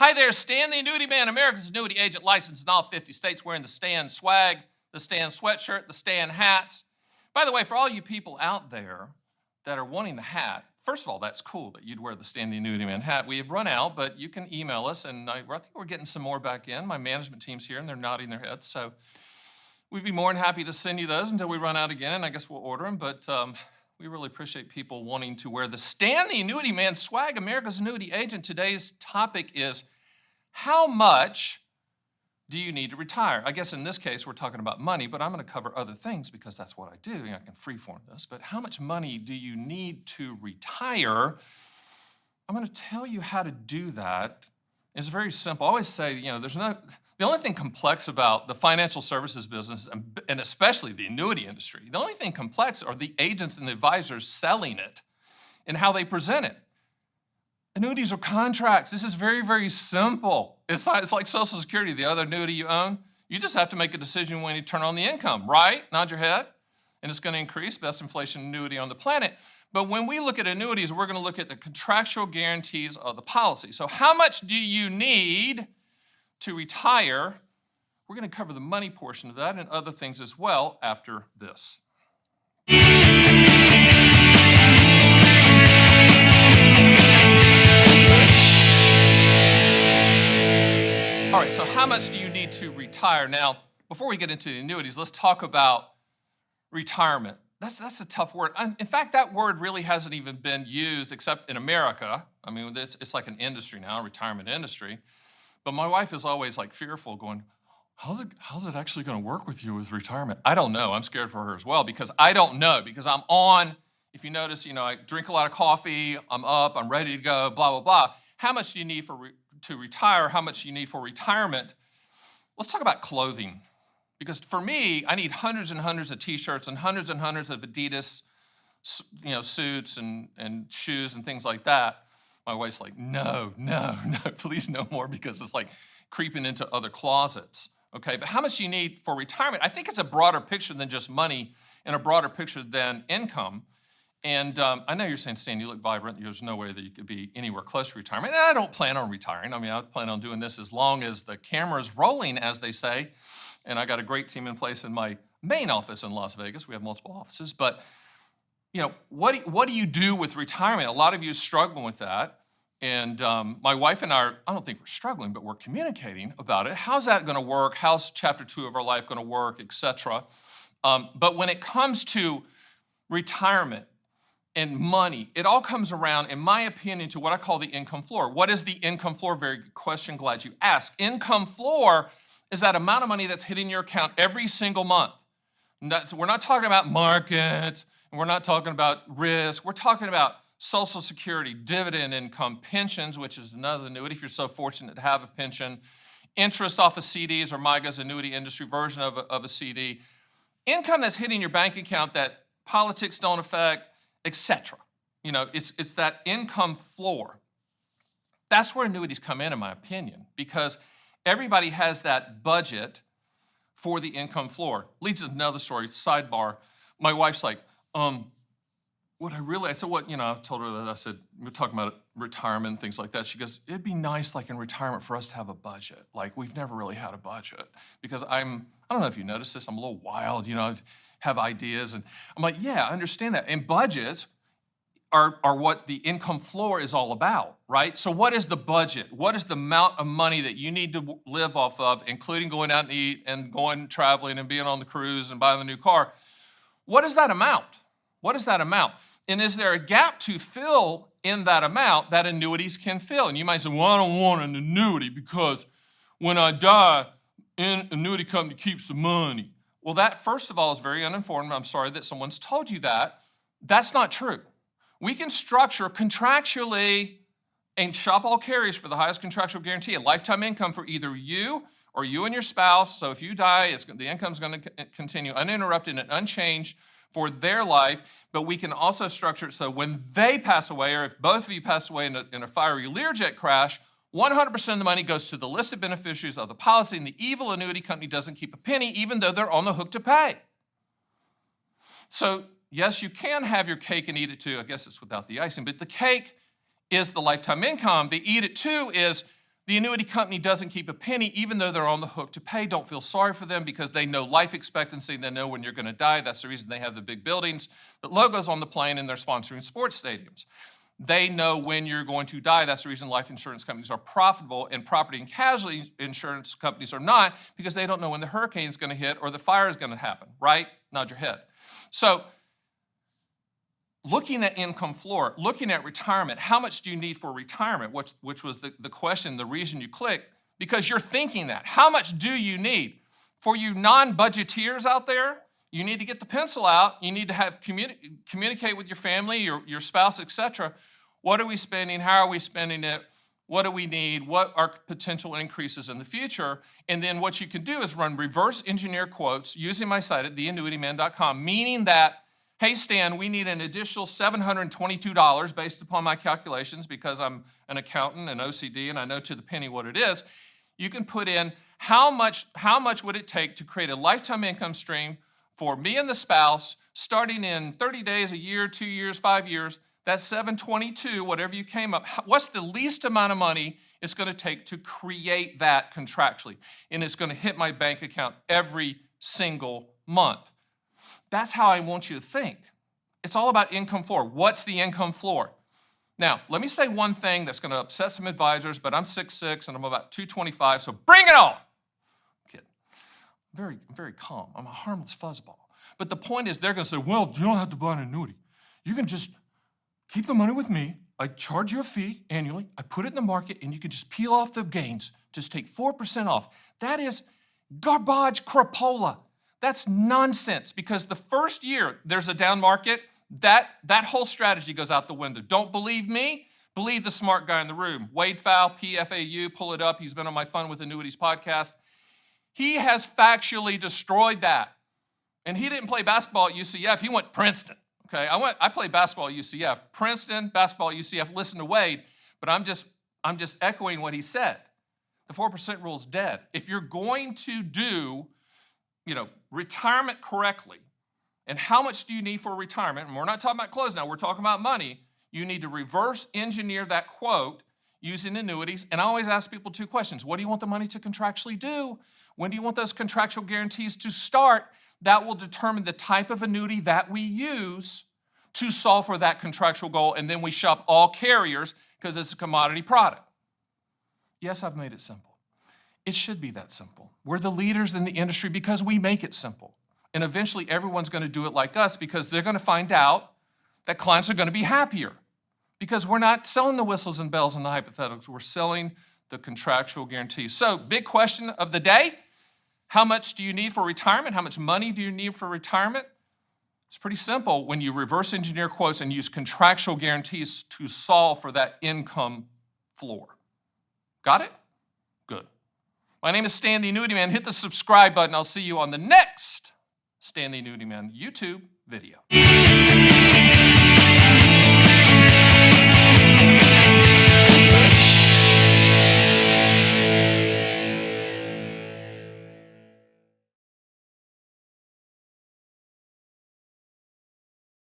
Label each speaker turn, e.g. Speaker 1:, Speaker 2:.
Speaker 1: Hi there, Stan the Annuity Man, America's annuity agent licensed in all 50 states, wearing the Stan swag, the Stan sweatshirt, the Stan hats. By the way, for all you people out there that are wanting the hat, first of all, that's cool that you'd wear the Stan the Annuity Man hat. We have run out, but you can email us, and I think we're getting some more back in. My management team's here, and they're nodding their heads, so we'd be more than happy to send you those until we run out again, and I guess we'll order them, but we really appreciate people wanting to wear the Stan the Annuity Man swag, America's annuity agent. Today's topic is, how much do you need to retire? I guess in this case, we're talking about money, but I'm going to cover other things because that's what I do. I can freeform this. But how much money do you need to retire? I'm going to tell you how to do that. It's very simple. I always say, the only thing complex about the financial services business, and especially the annuity industry, the only thing complex are the agents and the advisors selling it and how they present it. Annuities are contracts. This is very, very simple. It's like Social Security, the other annuity you own. You just have to make a decision when you turn on the income, right? Nod your head. And it's going to increase, best inflation annuity on the planet. But when we look at annuities, we're going to look at the contractual guarantees of the policy. So how much do you need to retire? We're going to cover the money portion of that and other things as well after this. All right, so how much do you need to retire? Now, before we get into the annuities, let's talk about retirement. That's a tough word. In fact, that word really hasn't even been used except in America. I mean, it's like an industry now, a retirement industry. But my wife is always like fearful, going, how's it actually going to work with you with retirement? I don't know. I'm scared for her as well because I don't know, because I'm on, if you notice, I drink a lot of coffee, I'm up, I'm ready to go, blah, blah, blah. How much do you need to retire? How much do you need for retirement? Let's talk about clothing. Because for me, I need hundreds and hundreds of t-shirts and hundreds of Adidas, suits and shoes and things like that. My wife's like, no, please no more, because it's like creeping into other closets. Okay, but how much do you need for retirement? I think it's a broader picture than just money and a broader picture than income. And I know you're saying, Stan, you look vibrant. There's no way that you could be anywhere close to retirement. And I don't plan on retiring. I mean, I plan on doing this as long as the camera's rolling, as they say. And I got a great team in place in my main office in Las Vegas. We have multiple offices. But, what do you do with retirement? A lot of you are struggling with that. And my wife and I don't think we're struggling, but we're communicating about it. How's that going to work? How's chapter 2 of our life going to work, etc.? But when it comes to retirement and money, it all comes around, in my opinion, to what I call the income floor. What is the income floor? Very good question. Glad you asked. Income floor is that amount of money that's hitting your account every single month. We're not talking about markets, and we're not talking about risk. We're talking about Social Security, dividend income, pensions, which is another annuity if you're so fortunate to have a pension, interest off of CDs, or MIGA's annuity industry version of a CD, income that's hitting your bank account that politics don't affect, etc. It's that income floor. That's where annuities come in my opinion, because everybody has that budget for the income floor. Leads to another story, sidebar. My wife's like, I said, I told her that, I said, we're talking about retirement and things like that. She goes, it'd be nice, like in retirement, for us to have a budget. Like, we've never really had a budget. Because I don't know if you noticed this, I'm a little wild, I have ideas. And I'm like, yeah, I understand that. And budgets are what the income floor is all about, right? So what is the budget? What is the amount of money that you need to live off of, including going out and eat and going traveling and being on the cruise and buying a new car? What is that amount? What is that amount? And is there a gap to fill in that amount that annuities can fill? And you might say, well, I don't want an annuity because when I die, an annuity company keeps the money. Well, that, first of all, is very uninformed. I'm sorry that someone's told you that. That's not true. We can structure contractually and shop all carriers for the highest contractual guarantee, a lifetime income for either you or you and your spouse. So if you die, the income's going to continue uninterrupted and unchanged for their life. But we can also structure it so when they pass away, or if both of you pass away in a fiery Learjet crash, 100% of the money goes to the listed beneficiaries of the policy, and the evil annuity company doesn't keep a penny, even though they're on the hook to pay. So yes, you can have your cake and eat it too. I guess it's without the icing, but the cake is the lifetime income. The eat it too is The annuity company doesn't keep a penny, even though they're on the hook to pay. Don't feel sorry for them because they know life expectancy. They know when you're going to die. That's the reason they have the big buildings, the logos on the plane, and they're sponsoring sports stadiums. They know when you're going to die. That's the reason life insurance companies are profitable and property and casualty insurance companies are not, because they don't know when the hurricane is going to hit or the fire is going to happen, right? Nod your head. So looking at income floor, looking at retirement, how much do you need for retirement, which was the question, the reason you clicked, because you're thinking that. How much do you need? For you non-budgeteers out there, you need to get the pencil out. You need to have communicate with your family, your spouse, etc. What are we spending? How are we spending it? What do we need? What are potential increases in the future? And then what you can do is run reverse engineer quotes using my site at theannuityman.com, meaning that, hey, Stan, we need an additional $722 based upon my calculations because I'm an accountant and OCD and I know to the penny what it is. You can put in how much would it take to create a lifetime income stream for me and the spouse starting in 30 days, a year, 2 years, 5 years. That's $722, whatever you came up. What's the least amount of money it's going to take to create that contractually? And it's going to hit my bank account every single month. That's how I want you to think. It's all about income floor. What's the income floor? Now, let me say one thing that's going to upset some advisors, but I'm 6'6" and I'm about 225, so bring it on. Kid. Very, very calm. I'm a harmless fuzzball. But the point is they're going to say, well, you don't have to buy an annuity. You can just keep the money with me. I charge you a fee annually. I put it in the market, and you can just peel off the gains. Just take 4% off. That is garbage crapola. That's nonsense, because the first year there's a down market, that whole strategy goes out the window. Don't believe me? Believe the smart guy in the room. Wade Fowl, PFAU, pull it up. He's been on my Fun with Annuities podcast. He has factually destroyed that. And he didn't play basketball at UCF. He went Princeton. Okay, I played basketball at UCF. Princeton, basketball at UCF. Listen to Wade, but I'm just echoing what he said. The 4% rule is dead. If you're going to do, retirement correctly, and how much do you need for retirement? And we're not talking about clothes now. We're talking about money. You need to reverse engineer that quote using annuities. And I always ask people 2 questions. What do you want the money to contractually do? When do you want those contractual guarantees to start? That will determine the type of annuity that we use to solve for that contractual goal. And then we shop all carriers because it's a commodity product. Yes, I've made it simple. It should be that simple. We're the leaders in the industry because we make it simple. And eventually everyone's going to do it like us because they're going to find out that clients are going to be happier because we're not selling the whistles and bells and the hypotheticals. We're selling the contractual guarantees. So, big question of the day. How much do you need for retirement? How much money do you need for retirement? It's pretty simple when you reverse engineer quotes and use contractual guarantees to solve for that income floor. Got it? Good. My name is Stan the Annuity Man. Hit the subscribe button. I'll see you on the next Stan the Annuity Man YouTube video.